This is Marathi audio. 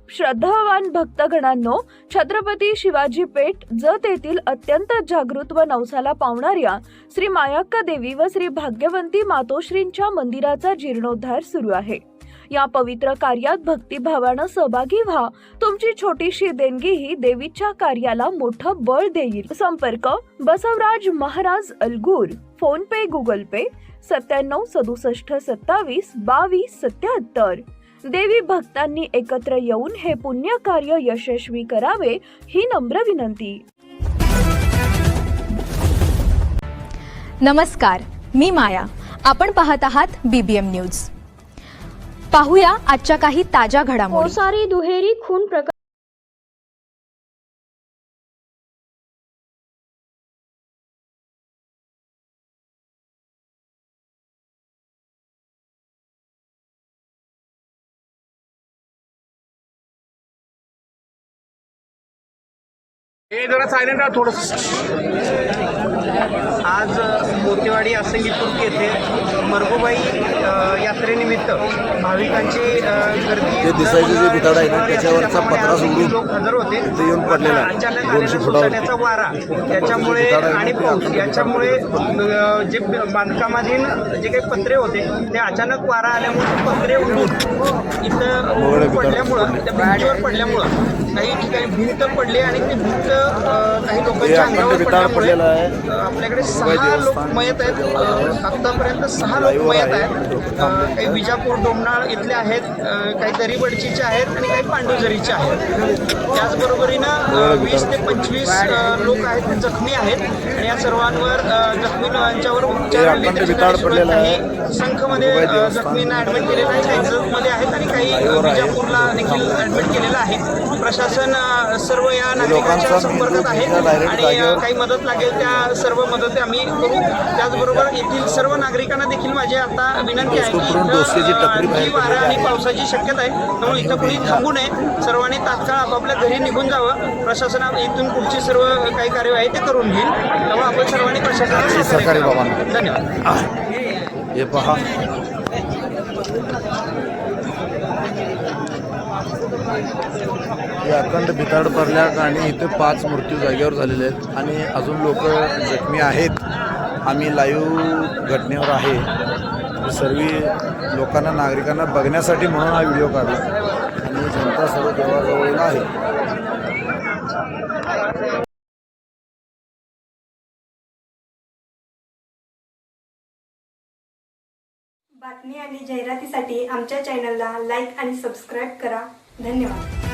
श्रद्धावान भक्तगणांनो, छत्रपती शिवाजी पेठ जत येथील अत्यंत जागृत व नवसाला पावणाऱ्या श्री मायाक्का देवी व श्री भाग्यवंती मातोश्रींच्या मंदिराचा जीर्णोद्धार सुरू आहे। या पवित्र कार्यात भक्तिभावानं सहभागी व्हा। तुमची छोटीशी देणगी ही देवीच्या कार्याला मोठं बळ देईल। संपर्क बसवराज महाराज अलगूर, फोन पे, गुगल पे 97 67 27 22 77। देवी भक्तांनी एकत्र येऊन हे पुण्य कार्य यशस्वी करावे ही नम्र विनंती। नमस्कार, मी माया। आपण पाहत आहात BBM न्यूज। पाहूया आजच्या काही ताज्या घडामोडी। कोसारी दुहेरी खून प्रकार जरा सायलेंट राहा थोडंसं। आज मोतेवाडी आसंगीपूर येथे मरगुबाई यात्रेनिमित्त भाविकांची गर्दी ते दिसायचे जे बिटाड आहे ना त्याच्यावरचा पत्रा सोडून लोक हजर होते। ते येऊन पडलेला आहे अचानक 200 फुटावरती वारा त्याच्यामुळे आणि पाऊस याच्यामुळे जे बांधकामाधीन जे काही पत्रे होते ते अचानक वारा आल्यामुळे पत्रे उडून इथं पडल्यामुळं त्या भिंतीवर पडल्यामुळं काही ठिकाणी भिंत पडली आणि ते भिंत काही लोकांच्या अंगावर पडल्यामुळे आपल्याकडे 6 लोक मयत आहेत। आतापर्यंत 6 लोक मयत आहेत। काही विजापूर डोमनाळ इथले आहेत, काही दरीबडचीचे आहेत आणि काही पांडुजरीचे आहेत। त्याचबरोबरीनं 20 ते 25 लोक आहेत ते जखमी आहेत आणि या सर्वांवर जखमींच्यावर उपचार काही संखमध्ये जखमींना ऍडमिट केलेलं आहे, काही जतमध्ये आहेत आणि काही विजापूरला देखील ऍडमिट केलेलं आहे। प्रशासन सर्व या नागरिकांच्या संपर्कात आहे आणि काही मदत लागेल त्या सर्व मदत आम्ही करू। त्याचबरोबर येथील सर्व नागरिकांना देखील माझी आता विनंती आहे की वारा आणि पावसाची शक्यता आहे, त्यामुळे इथं कोणी थांबू नये। सर्वांनी तात्काळ आपापल्या घरी निघून जावं। प्रशासन इथून पुढची सर्व काही कार्यवाही ते करून घेईल, त्यामुळे आपण सर्वांनी प्रशासनाला सहकार्य करावं। धन्यवाद। हे पहा हे अखंड भिताड पडल्या आणि इथे 5 मृत्यू जागेवर झालेले आहेत आणि अजून लोक जखमी आहेत। आम्ही लाईव्ह घटनेवर आहे। सर्व लोकांना नागरिकांना बघण्यासाठी म्हणून हा व्हिडिओ काढला आणि जनता सर्व देवाजवळ आहे। बातमी आणि जाहिरातीसाठी आमच्या चॅनलला लाईक आणि सबस्क्राईब करा। धन्यवाद।